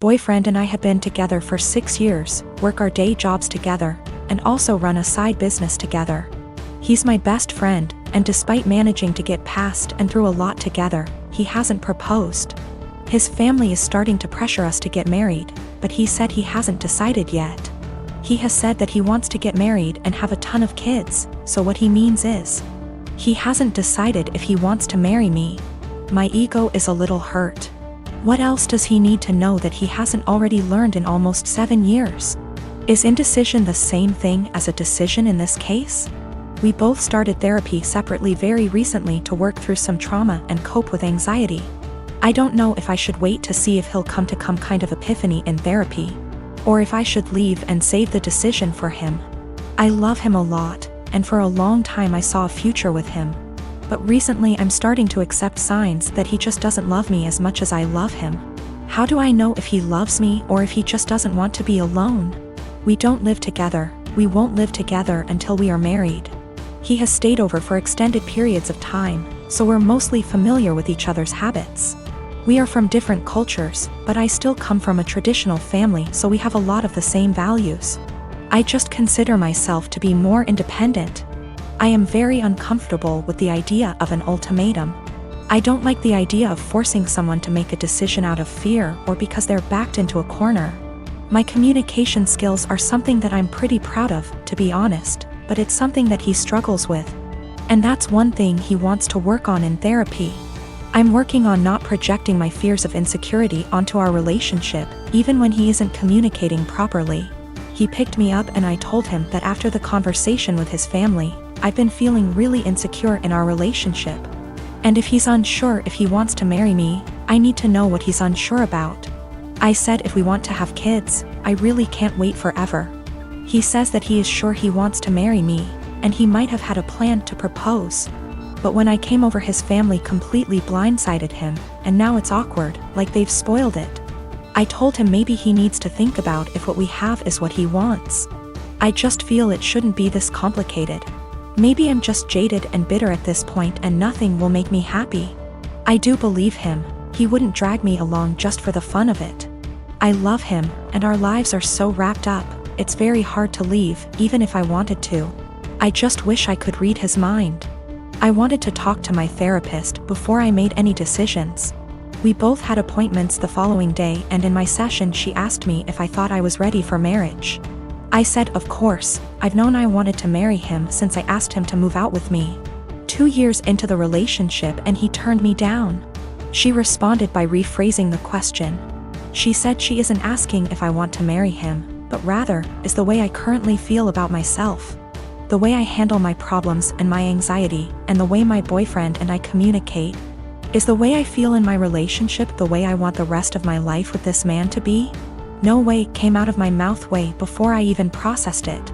Boyfriend and I had been together for 6 years, work our day jobs together, and also run a side business together. He's my best friend, and despite managing to get past and through a lot together, he hasn't proposed. His family is starting to pressure us to get married, but he said he hasn't decided yet. He has said that he wants to get married and have a ton of kids, so what he means is, he hasn't decided if he wants to marry me. My ego is a little hurt. What else does he need to know that he hasn't already learned in almost 7 years? Is indecision the same thing as a decision in this case? We both started therapy separately very recently to work through some trauma and cope with anxiety. I don't know if I should wait to see if he'll come to kind of epiphany in therapy, or if I should leave and save the decision for him. I love him a lot, and for a long time I saw a future with him. But recently I'm starting to accept signs that he just doesn't love me as much as I love him. How do I know if he loves me or if he just doesn't want to be alone? We don't live together, we won't live together until we are married. He has stayed over for extended periods of time, so we're mostly familiar with each other's habits. We are from different cultures, but I still come from a traditional family, so we have a lot of the same values. I just consider myself to be more independent. I am very uncomfortable with the idea of an ultimatum. I don't like the idea of forcing someone to make a decision out of fear or because they're backed into a corner. My communication skills are something that I'm pretty proud of, to be honest, but it's something that he struggles with. And that's one thing he wants to work on in therapy. I'm working on not projecting my fears of insecurity onto our relationship, even when he isn't communicating properly. He picked me up and I told him that after the conversation with his family, I've been feeling really insecure in our relationship. And if he's unsure if he wants to marry me, I need to know what he's unsure about. I said if we want to have kids, I really can't wait forever. He says that he is sure he wants to marry me, and he might have had a plan to propose. But when I came over, his family completely blindsided him, and now it's awkward, like they've spoiled it. I told him maybe he needs to think about if what we have is what he wants. I just feel it shouldn't be this complicated. Maybe I'm just jaded and bitter at this point and nothing will make me happy. I do believe him, he wouldn't drag me along just for the fun of it. I love him, and our lives are so wrapped up, it's very hard to leave, even if I wanted to. I just wish I could read his mind. I wanted to talk to my therapist before I made any decisions. We both had appointments the following day, and in my session she asked me if I thought I was ready for marriage. I said of course, I've known I wanted to marry him since I asked him to move out with me. 2 years into the relationship and he turned me down. She responded by rephrasing the question. She said she isn't asking if I want to marry him, but rather, is the way I currently feel about myself. The way I handle my problems and my anxiety, and the way my boyfriend and I communicate. Is the way I feel in my relationship the way I want the rest of my life with this man to be? No way came out of my mouth way before I even processed it.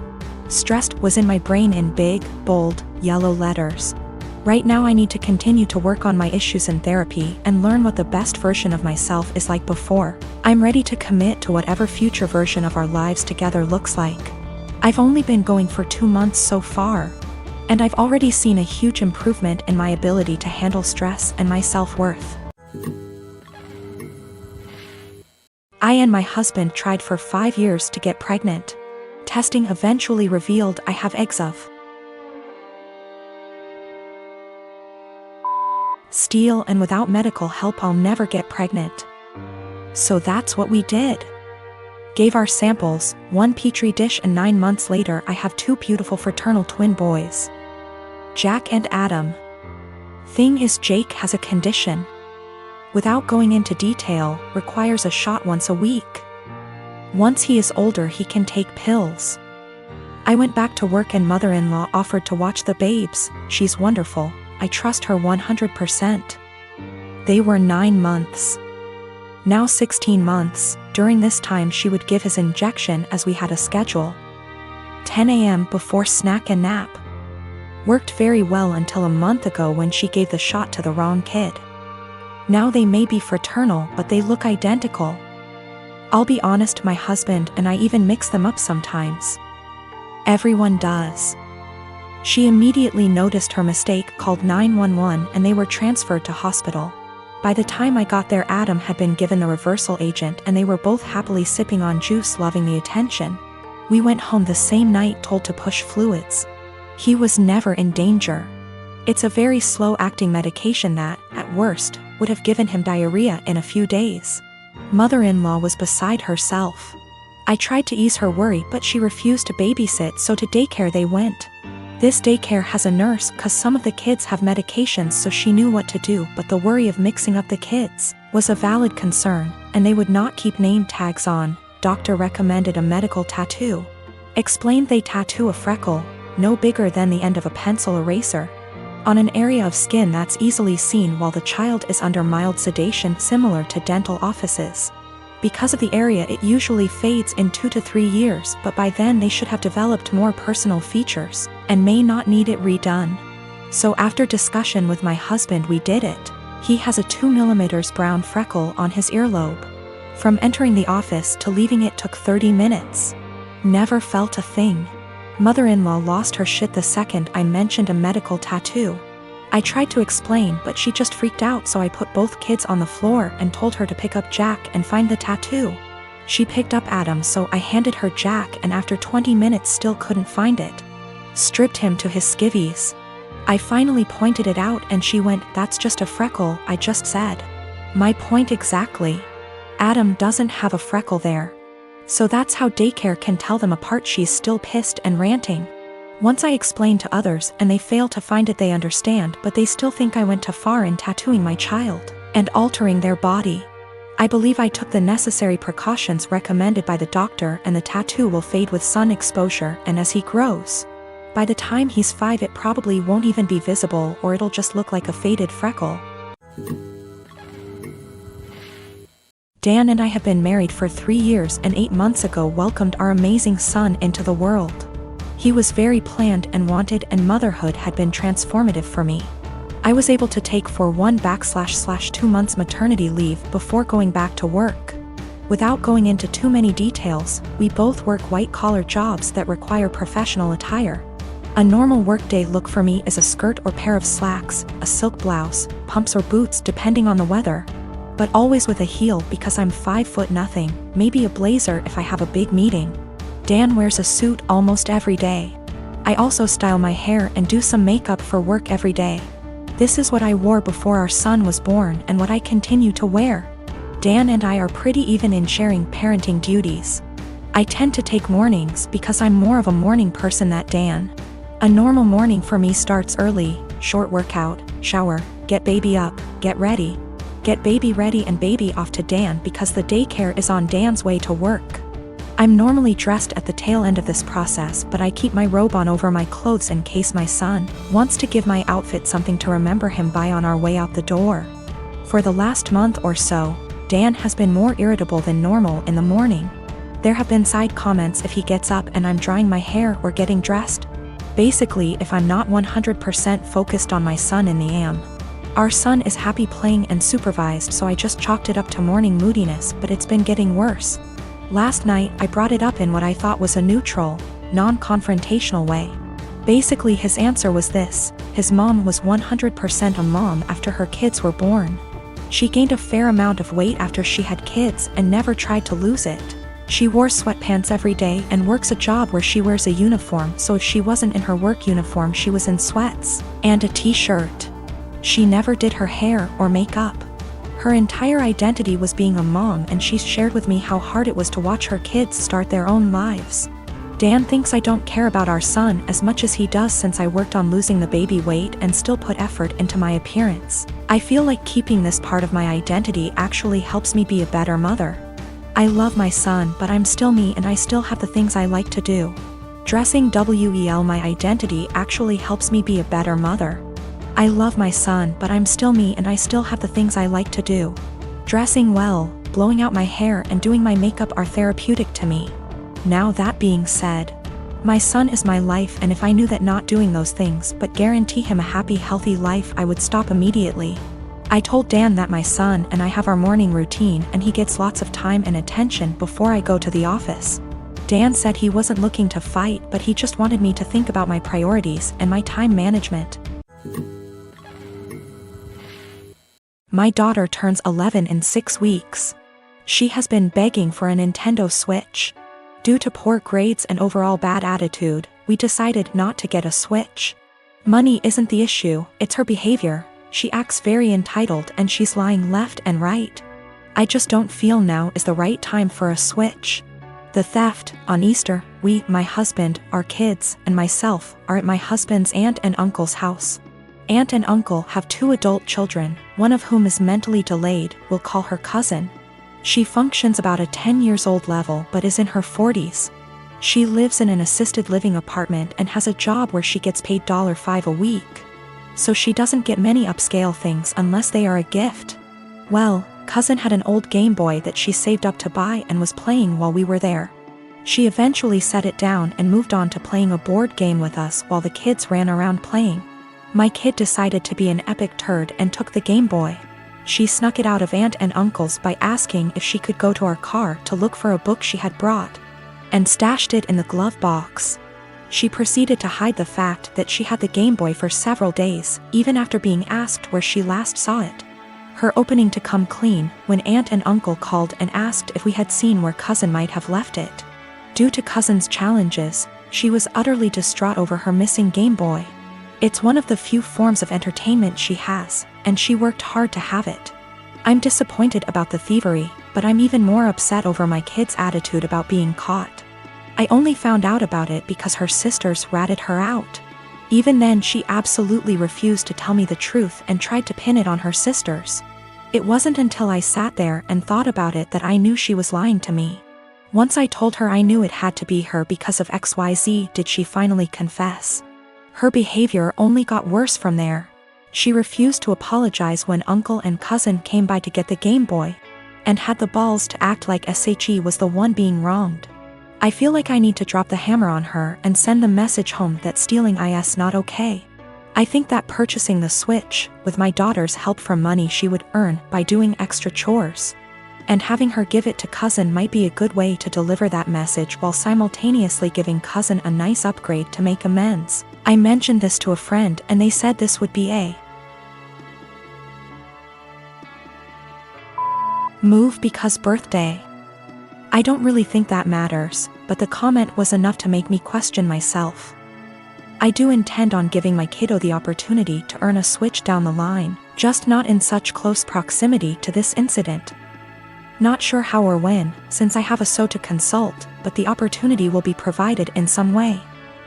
Stressed was in my brain in big, bold, yellow letters. Right now I need to continue to work on my issues in therapy and learn what the best version of myself is like before. I'm ready to commit to whatever future version of our lives together looks like. I've only been going for 2 months so far, and I've already seen a huge improvement in my ability to handle stress and my self-worth. I and my husband tried for 5 years to get pregnant. Testing eventually revealed I have eggs of steel, and without medical help I'll never get pregnant. So that's what we did. Gave our samples, 1 petri dish, and 9 months later I have 2 beautiful fraternal twin boys. Jack and Adam. Thing is, Jake has a condition. Without going into detail, requires a shot once a week. Once he is older he can take pills. I went back to work and mother-in-law offered to watch the babes. She's wonderful. I trust her 100%. They were 9 months. Now 16 months, during this time she would give his injection as we had a schedule. 10 a.m. before snack and nap. Worked very well until a month ago when she gave the shot to the wrong kid. Now they may be fraternal but they look identical. I'll be honest, my husband and I even mix them up sometimes. Everyone does. She immediately noticed her mistake, called 911 and they were transferred to hospital. By the time I got there, Adam had been given the reversal agent and they were both happily sipping on juice, loving the attention. We went home the same night, told to push fluids. He was never in danger. It's a very slow-acting medication that, at worst, would have given him diarrhea in a few days. Mother-in-law was beside herself. I tried to ease her worry, but she refused to babysit, so to daycare they went. This daycare has a nurse cause some of the kids have medications, so she knew what to do, but the worry of mixing up the kids was a valid concern, and they would not keep name tags on. Doctor recommended a medical tattoo. Explained they tattoo a freckle, no bigger than the end of a pencil eraser, on an area of skin that's easily seen while the child is under mild sedation, similar to dental offices. Because of the area, it usually fades in 2 to 3 years, but by then they should have developed more personal features, and may not need it redone. So after discussion with my husband, we did it. He has a 2 mm brown freckle on his earlobe. From entering the office to leaving it took 30 minutes. Never felt a thing. Mother-in-law lost her shit the second I mentioned a medical tattoo. I tried to explain, but she just freaked out, so I put both kids on the floor and told her to pick up Jack and find the tattoo. She picked up Adam, so I handed her Jack, and after 20 minutes still couldn't find it. Stripped him to his skivvies. I finally pointed it out and she went, "That's just a freckle," I just said. My point exactly. Adam doesn't have a freckle there. So that's how daycare can tell them apart. She's still pissed and ranting. Once I explain to others and they fail to find it, they understand, but they still think I went too far in tattooing my child and altering their body. I believe I took the necessary precautions recommended by the doctor, and the tattoo will fade with sun exposure, and as he grows, by the time he's 5, it probably won't even be visible, or it'll just look like a faded freckle. Dan and I have been married for 3 years and 8 months ago welcomed our amazing son into the world. He was very planned and wanted, and motherhood had been transformative for me. I was able to take for 1/2 months maternity leave before going back to work. Without going into too many details, we both work white-collar jobs that require professional attire. A normal workday look for me is a skirt or pair of slacks, a silk blouse, pumps or boots depending on the weather, but always with a heel because I'm 5'0", maybe a blazer if I have a big meeting. Dan wears a suit almost every day. I also style my hair and do some makeup for work every day. This is what I wore before our son was born and what I continue to wear. Dan and I are pretty even in sharing parenting duties. I tend to take mornings because I'm more of a morning person than Dan. A normal morning for me starts early: short workout, shower, get baby up, get ready. Get baby ready and baby off to Dan because the daycare is on Dan's way to work. I'm normally dressed at the tail end of this process, but I keep my robe on over my clothes in case my son wants to give my outfit something to remember him by on our way out the door. For the last month or so, Dan has been more irritable than normal in the morning. There have been side comments if he gets up and I'm drying my hair or getting dressed. Basically, if I'm not 100% focused on my son in the AM. Our son is happy playing and supervised, so I just chalked it up to morning moodiness, but it's been getting worse. Last night, I brought it up in what I thought was a neutral, non-confrontational way. Basically, his answer was this: his mom was 100% a mom after her kids were born. She gained a fair amount of weight after she had kids and never tried to lose it. She wore sweatpants every day and works a job where she wears a uniform, so if she wasn't in her work uniform, she was in sweats and a t-shirt. She never did her hair or makeup. Her entire identity was being a mom, and she shared with me how hard it was to watch her kids start their own lives. Dan thinks I don't care about our son as much as he does since I worked on losing the baby weight and still put effort into my appearance. I feel like keeping this part of my identity actually helps me be a better mother. I love my son, but I'm still me and I still have the things I like to do. Dressing well, my identity actually helps me be a better mother. I love my son, but I'm still me and I still have the things I like to do. Dressing well, blowing out my hair and doing my makeup are therapeutic to me. Now that being said, my son is my life, and if I knew that not doing those things but guarantee him a happy, healthy life, I would stop immediately. I told Dan that my son and I have our morning routine and he gets lots of time and attention before I go to the office. Dan said he wasn't looking to fight, but he just wanted me to think about my priorities and my time management. My daughter turns 11 in 6 weeks. She has been begging for a Nintendo Switch. Due to poor grades and overall bad attitude, we decided not to get a Switch. Money isn't the issue, it's her behavior. She acts very entitled and she's lying left and right. I just don't feel now is the right time for a Switch. The theft, on Easter, we, my husband, our kids, and myself, are at my husband's aunt and uncle's house. Aunt and uncle have 2 adult children, one of whom is mentally delayed, we'll call her cousin. She functions about a 10-years-old level but is in her 40s. She lives in an assisted living apartment and has a job where she gets paid $5 a week. So she doesn't get many upscale things unless they are a gift. Well, cousin had an old Game Boy that she saved up to buy and was playing while we were there. She eventually set it down and moved on to playing a board game with us while the kids ran around playing. My kid decided to be an epic turd and took the Game Boy. She snuck it out of aunt and uncle's by asking if she could go to our car to look for a book she had brought, and stashed it in the glove box. She proceeded to hide the fact that she had the Game Boy for several days, even after being asked where she last saw it. Her opening to come clean when aunt and uncle called and asked if we had seen where cousin might have left it. Due to cousin's challenges, she was utterly distraught over her missing Game Boy. It's one of the few forms of entertainment she has, and she worked hard to have it. I'm disappointed about the thievery, but I'm even more upset over my kid's attitude about being caught. I only found out about it because her sisters ratted her out. Even then, she absolutely refused to tell me the truth and tried to pin it on her sisters. It wasn't until I sat there and thought about it that I knew she was lying to me. Once I told her I knew it had to be her because of XYZ did she finally confess. Her behavior only got worse from there. She refused to apologize when uncle and cousin came by to get the Game Boy, and had the balls to act like SHE was the one being wronged. I feel like I need to drop the hammer on her and send the message home that stealing is not okay. I think that purchasing the Switch, with my daughter's help from money she would earn by doing extra chores, and having her give it to cousin might be a good way to deliver that message while simultaneously giving cousin a nice upgrade to make amends. I mentioned this to a friend and they said this would be a move because birthday. I don't really think that matters, but the comment was enough to make me question myself. I do intend on giving my kiddo the opportunity to earn a Switch down the line, just not in such close proximity to this incident. Not sure how or when, since I have a SO to consult, but the opportunity will be provided in some way.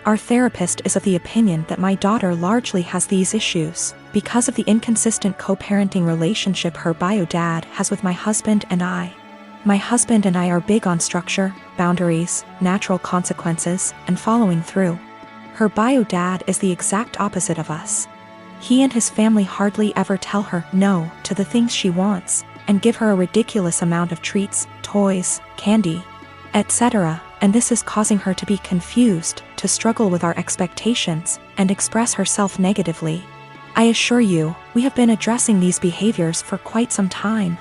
Our therapist is of the opinion that my daughter largely has these issues because of the inconsistent co-parenting relationship her bio dad has with my husband and I. My husband and I are big on structure, boundaries, natural consequences, and following through. Her bio dad is the exact opposite of us. He and his family hardly ever tell her no to the things she wants, and give her a ridiculous amount of treats, toys, candy, etc., and this is causing her to be confused, to struggle with our expectations, and express herself negatively. I assure you, we have been addressing these behaviors for quite some time.